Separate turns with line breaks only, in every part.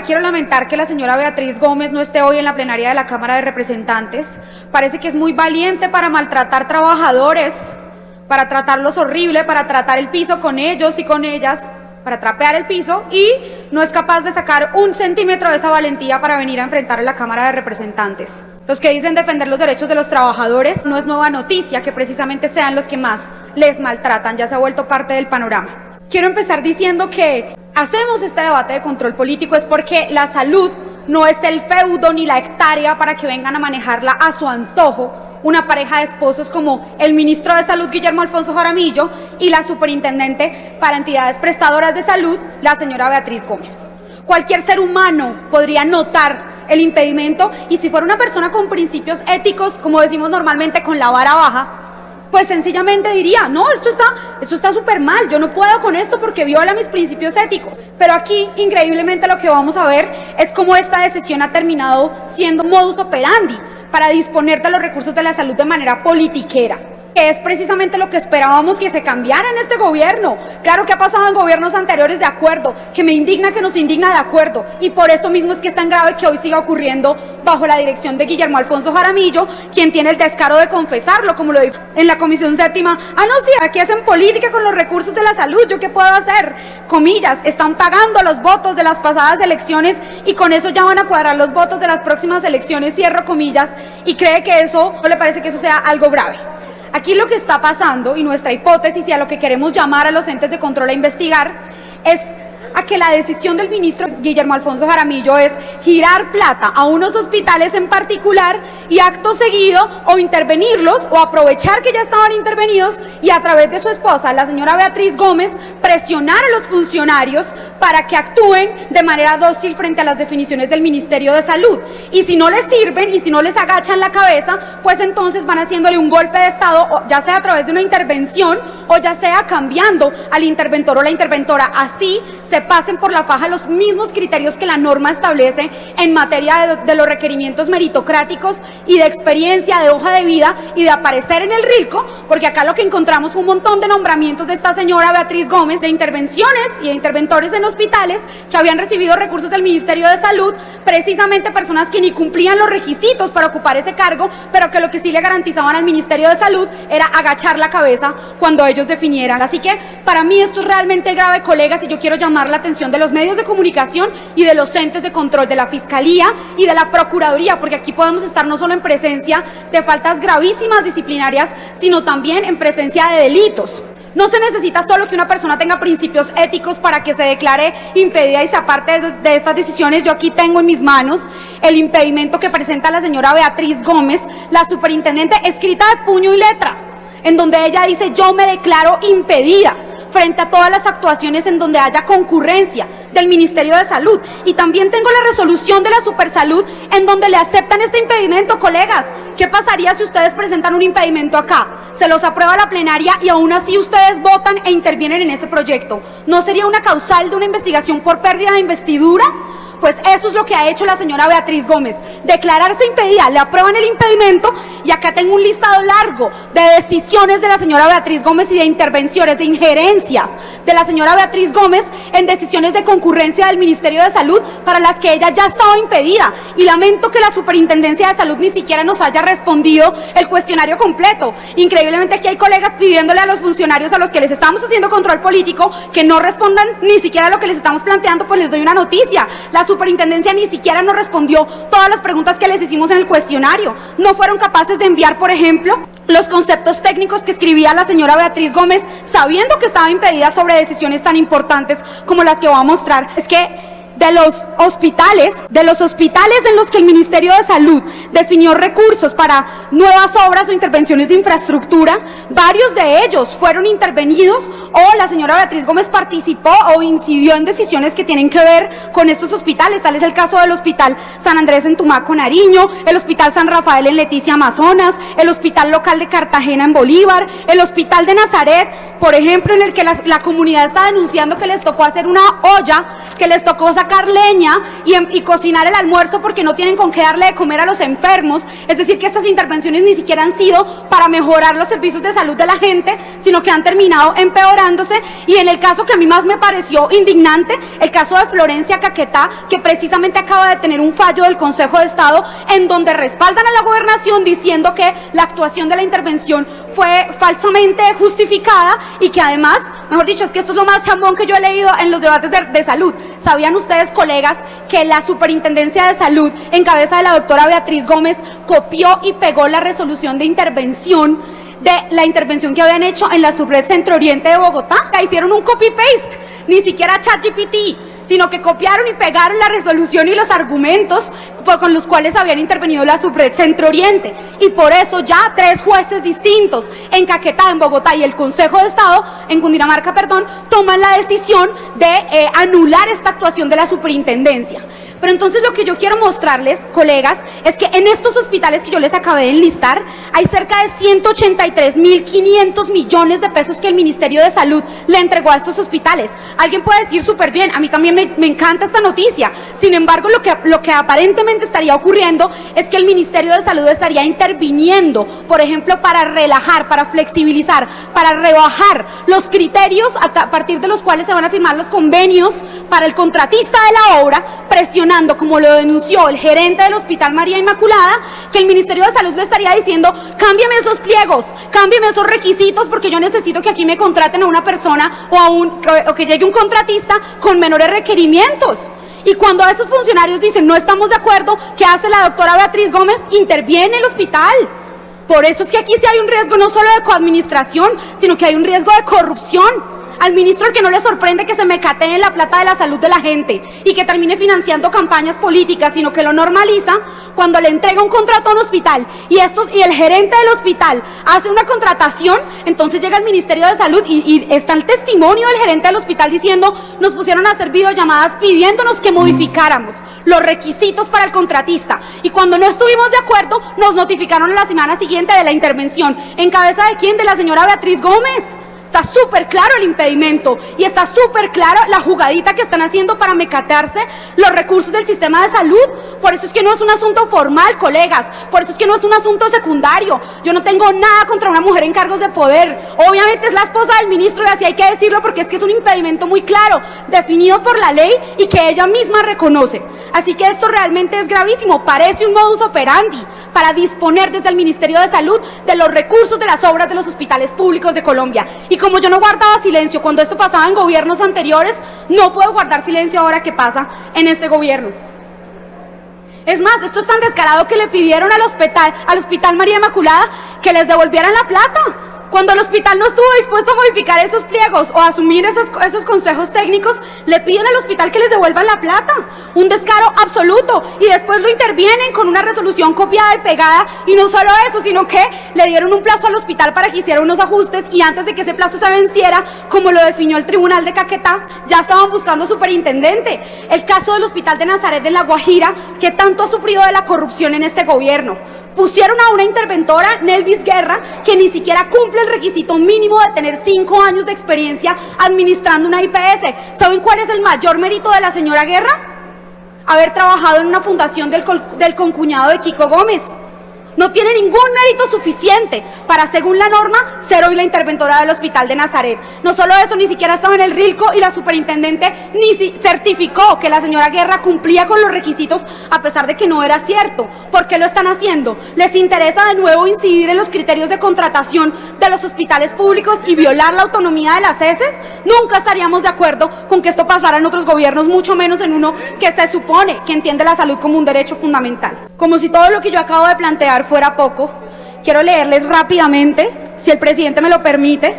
Quiero lamentar que la señora Beatriz Gómez no esté hoy en la plenaria de la Cámara de Representantes. Parece que es muy valiente para maltratar trabajadores, para tratarlos horrible, para tratar el piso con ellos y con ellas, para trapear el piso, y no es capaz de sacar un centímetro de esa valentía para venir a enfrentar a la Cámara de Representantes. Los que dicen defender los derechos de los trabajadores, no es nueva noticia que precisamente sean los que más les maltratan, ya se ha vuelto parte del panorama. Quiero empezar diciendo que hacemos este debate de control político es porque la salud no es el feudo ni la hectárea para que vengan a manejarla a su antojo una pareja de esposos como el ministro de Salud, Guillermo Alfonso Jaramillo, y la superintendente para entidades prestadoras de salud, la señora Beatriz Gómez. Cualquier ser humano podría notar el impedimento, y si fuera una persona con principios éticos, como decimos normalmente, con la vara baja, pues sencillamente diría, no, esto está súper mal, yo no puedo con esto porque viola mis principios éticos. Pero aquí, increíblemente, lo que vamos a ver es cómo esta decisión ha terminado siendo modus operandi para disponer de los recursos de la salud de manera politiquera, que es precisamente lo que esperábamos que se cambiara en este gobierno. Claro que ha pasado en gobiernos anteriores, de acuerdo, que me indigna, que nos indigna, de acuerdo, y por eso mismo es que es tan grave que hoy siga ocurriendo bajo la dirección de Guillermo Alfonso Jaramillo, quien tiene el descaro de confesarlo, como lo dijo en la Comisión Séptima. No, sí, aquí hacen política con los recursos de la salud, ¿yo qué puedo hacer? Comillas, están pagando los votos de las pasadas elecciones y con eso ya van a cuadrar los votos de las próximas elecciones, cierro comillas, y cree que eso, no le parece que eso sea algo grave. Aquí lo que está pasando, y nuestra hipótesis y a lo que queremos llamar a los entes de control a investigar, es a que la decisión del ministro Guillermo Alfonso Jaramillo es girar plata a unos hospitales en particular y acto seguido o intervenirlos o aprovechar que ya estaban intervenidos y a través de su esposa, la señora Beatriz Gómez, presionar a los funcionarios para que actúen de manera dócil frente a las definiciones del Ministerio de Salud. Y si no les sirven y si no les agachan la cabeza, pues entonces van haciéndole un golpe de Estado, ya sea a través de una intervención o ya sea cambiando al interventor o la interventora. Así se pasen por la faja los mismos criterios que la norma establece en materia de los requerimientos meritocráticos y de experiencia, de hoja de vida y de aparecer en el RILCO, porque acá lo que encontramos fue un montón de nombramientos de esta señora Beatriz Gómez, de intervenciones y de interventores en hospitales que habían recibido recursos del Ministerio de Salud, precisamente personas que ni cumplían los requisitos para ocupar ese cargo, pero que lo que sí le garantizaban al Ministerio de Salud era agachar la cabeza cuando ellos definieran. Así que para mí esto es realmente grave, colegas, y yo quiero llamar la atención de los medios de comunicación y de los entes de control de la Fiscalía y de la Procuraduría, porque aquí podemos estar no solo en presencia de faltas gravísimas disciplinarias, sino también en presencia de delitos. No se necesita solo que una persona tenga principios éticos para que se declare impedida y se aparte de estas decisiones. Yo aquí tengo en mis manos el impedimento que presenta la señora Beatriz Gómez, la superintendente, escrita de puño y letra, en donde ella dice: yo me declaro impedida frente a todas las actuaciones en donde haya concurrencia del Ministerio de Salud. Y también tengo la resolución de la Supersalud en donde le aceptan este impedimento, colegas. ¿Qué pasaría si ustedes presentan un impedimento acá? Se los aprueba la plenaria y aún así ustedes votan e intervienen en ese proyecto. ¿No sería una causal de una investigación por pérdida de investidura? Pues eso es lo que ha hecho la señora Beatriz Gómez, declararse impedida, le aprueban el impedimento, y acá tengo un listado largo de decisiones de la señora Beatriz Gómez y de intervenciones, de injerencias de la señora Beatriz Gómez en decisiones de concurrencia del Ministerio de Salud para las que ella ya estaba impedida. Y lamento que la Superintendencia de Salud ni siquiera nos haya respondido el cuestionario completo. Increíblemente aquí hay colegas pidiéndole a los funcionarios a los que les estamos haciendo control político que no respondan ni siquiera a lo que les estamos planteando. Pues les doy una noticia: la Superintendencia ni siquiera nos respondió todas las preguntas que les hicimos en el cuestionario. No fueron capaces de enviar, por ejemplo, los conceptos técnicos que escribía la señora Beatriz Gómez, sabiendo que estaba impedida sobre decisiones tan importantes como las que voy a mostrar. Es que de los hospitales en los que el Ministerio de Salud definió recursos para nuevas obras o intervenciones de infraestructura, varios de ellos fueron intervenidos o la señora Beatriz Gómez participó o incidió en decisiones que tienen que ver con estos hospitales. Tal es el caso del Hospital San Andrés en Tumaco, Nariño, el Hospital San Rafael en Leticia, Amazonas, el Hospital Local de Cartagena en Bolívar, el Hospital de Nazaret, por ejemplo, en el que la comunidad está denunciando que les tocó hacer una olla, que les tocó sacar sacar leña y cocinar el almuerzo porque no tienen con qué darle de comer a los enfermos. Es decir, que estas intervenciones ni siquiera han sido para mejorar los servicios de salud de la gente, sino que han terminado empeorándose. Y en el caso que a mí más me pareció indignante, el caso de Florencia Caquetá, que precisamente acaba de tener un fallo del Consejo de Estado en donde respaldan a la gobernación diciendo que la actuación de la intervención fue falsamente justificada y que además, mejor dicho, es que esto es lo más chambón que yo he leído en los debates de salud. ¿Sabían ustedes, colegas, que la Superintendencia de Salud, en cabeza de la doctora Beatriz Gómez, copió y pegó la resolución de intervención de la intervención que habían hecho en la subred Centro Oriente de Bogotá? Hicieron un copy-paste, ni siquiera ChatGPT, sino que copiaron y pegaron la resolución y los argumentos con los cuales habían intervenido la subred Centro Oriente. Y por eso ya 3 jueces distintos en Caquetá, en Bogotá y el Consejo de Estado, en Cundinamarca, perdón, toman la decisión de anular esta actuación de la superintendencia. Pero entonces lo que yo quiero mostrarles, colegas, es que en estos hospitales que yo les acabé de enlistar, hay cerca de 183.500 millones de pesos que el Ministerio de Salud le entregó a estos hospitales. Alguien puede decir súper bien, a mí también me encanta esta noticia. Sin embargo, lo que aparentemente estaría ocurriendo es que el Ministerio de Salud estaría interviniendo, por ejemplo, para relajar, para flexibilizar, para rebajar los criterios a partir de los cuales se van a firmar los convenios para el contratista de la obra, presionando, como lo denunció el gerente del Hospital María Inmaculada, que el Ministerio de Salud le estaría diciendo: cámbiame esos pliegos, cámbiame esos requisitos, porque yo necesito que aquí me contraten a una persona o que llegue un contratista con menores requerimientos. Y cuando esos funcionarios dicen no estamos de acuerdo, ¿qué hace la doctora Beatriz Gómez? Interviene el hospital. Por eso es que aquí sí hay un riesgo no solo de coadministración, sino que hay un riesgo de corrupción. Al ministro, el que no le sorprende que se mecatee la plata de la salud de la gente y que termine financiando campañas políticas, sino que lo normaliza cuando le entrega un contrato a un hospital y el gerente del hospital hace una contratación. Entonces llega el Ministerio de Salud y está el testimonio del gerente del hospital diciendo: nos pusieron a hacer videollamadas pidiéndonos que modificáramos los requisitos para el contratista, y cuando no estuvimos de acuerdo nos notificaron la semana siguiente de la intervención. ¿En cabeza de quién? De la señora Beatriz Gómez. Está súper claro el impedimento y está súper claro la jugadita que están haciendo para mecatearse los recursos del sistema de salud. Por eso es que no es un asunto formal, colegas, por eso es que no es un asunto secundario. Yo no tengo nada contra una mujer en cargos de poder, obviamente es la esposa del ministro y así hay que decirlo, porque es que es un impedimento muy claro, definido por la ley y que ella misma reconoce. Así que esto realmente es gravísimo, parece un modus operandi para disponer desde el Ministerio de Salud de los recursos de las obras de los hospitales públicos de Colombia. Y como yo no guardaba silencio cuando esto pasaba en gobiernos anteriores, no puedo guardar silencio ahora que pasa en este gobierno. Es más, esto es tan descarado que le pidieron al Hospital María Inmaculada que les devolvieran la plata. Cuando el hospital no estuvo dispuesto a modificar esos pliegos o a asumir esos consejos técnicos, le piden al hospital que les devuelvan la plata. Un descaro absoluto. Y después lo intervienen con una resolución copiada y pegada. Y no solo eso, sino que le dieron un plazo al hospital para que hiciera unos ajustes, y antes de que ese plazo se venciera, como lo definió el Tribunal de Caquetá, ya estaban buscando superintendente. El caso del Hospital de Nazaret de La Guajira, que tanto ha sufrido de la corrupción en este gobierno. Pusieron a una interventora, Nelvis Guerra, que ni siquiera cumple el requisito mínimo de tener 5 años de experiencia administrando una IPS. ¿Saben cuál es el mayor mérito de la señora Guerra? Haber trabajado en una fundación del concuñado de Kiko Gómez. No tiene ningún mérito suficiente para, según la norma, ser hoy la interventora del Hospital de Nazaret. No solo eso, ni siquiera estaba en el RILCO y la superintendente ni certificó que la señora Guerra cumplía con los requisitos, a pesar de que no era cierto. ¿Por qué lo están haciendo? ¿Les interesa de nuevo incidir en los criterios de contratación de los hospitales públicos y violar la autonomía de las ESES? Nunca estaríamos de acuerdo con que esto pasara en otros gobiernos, mucho menos en uno que se supone que entiende la salud como un derecho fundamental. Como si todo lo que yo acabo de plantear fuera poco, quiero leerles rápidamente, si el presidente me lo permite,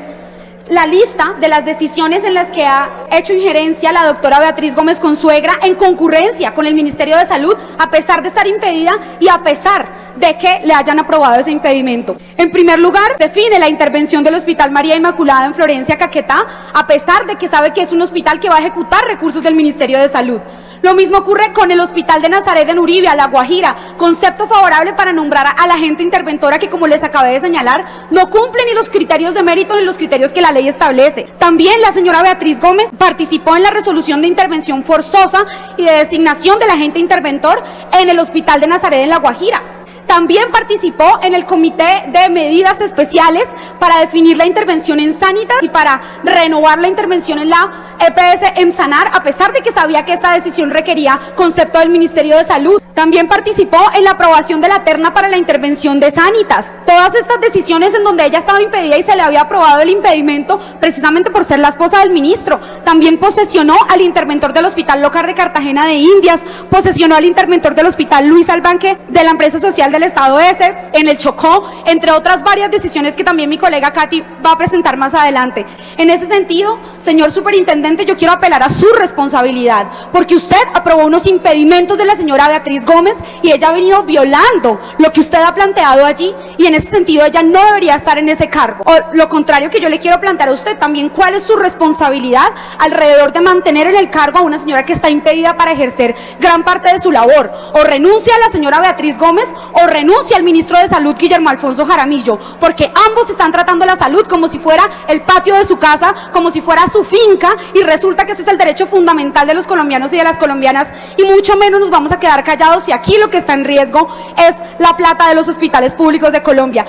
la lista de las decisiones en las que ha hecho injerencia la doctora Beatriz Gómez Consuegra en concurrencia con el Ministerio de Salud, a pesar de estar impedida y a pesar de que le hayan aprobado ese impedimento. En primer lugar, define la intervención del Hospital María Inmaculada en Florencia, Caquetá, a pesar de que sabe que es un hospital que va a ejecutar recursos del Ministerio de Salud. Lo mismo ocurre con el Hospital de Nazaret en Uribe, La Guajira, concepto favorable para nombrar a la gente interventora que, como les acabé de señalar, no cumple ni los criterios de mérito ni los criterios que la ley establece. También la señora Beatriz Gómez participó en la resolución de intervención forzosa y de designación del agente interventor en el Hospital de Nazaret en La Guajira. También participó en el Comité de Medidas Especiales para definir la intervención en Sanitas y para renovar la intervención en la EPS EMSANAR, a pesar de que sabía que esta decisión requería concepto del Ministerio de Salud. También participó en la aprobación de la terna para la intervención de Sanitas. Todas estas decisiones en donde ella estaba impedida y se le había aprobado el impedimento precisamente por ser la esposa del ministro. También posesionó al interventor del Hospital Locar de Cartagena de Indias, posesionó al interventor del Hospital Luis Albanque de la empresa social del Estado S, en el Chocó, entre otras varias decisiones que también mi colega Katy va a presentar más adelante. En ese sentido, señor superintendente, yo quiero apelar a su responsabilidad, porque usted aprobó unos impedimentos de la señora Beatriz Gómez y ella ha venido violando lo que usted ha planteado allí, y en ese sentido ella no debería estar en ese cargo. O lo contrario que yo le quiero plantear a usted también, ¿cuál es su responsabilidad alrededor de mantener en el cargo a una señora que está impedida para ejercer gran parte de su labor? O renuncia a la señora Beatriz Gómez o renuncia al ministro de Salud, Guillermo Alfonso Jaramillo, porque ambos están tratando la salud como si fuera el patio de su casa, como si fuera su finca, y resulta que ese es el derecho fundamental de los colombianos y de las colombianas, y mucho menos nos vamos a quedar callados si aquí lo que está en riesgo es la plata de los hospitales públicos de Colombia.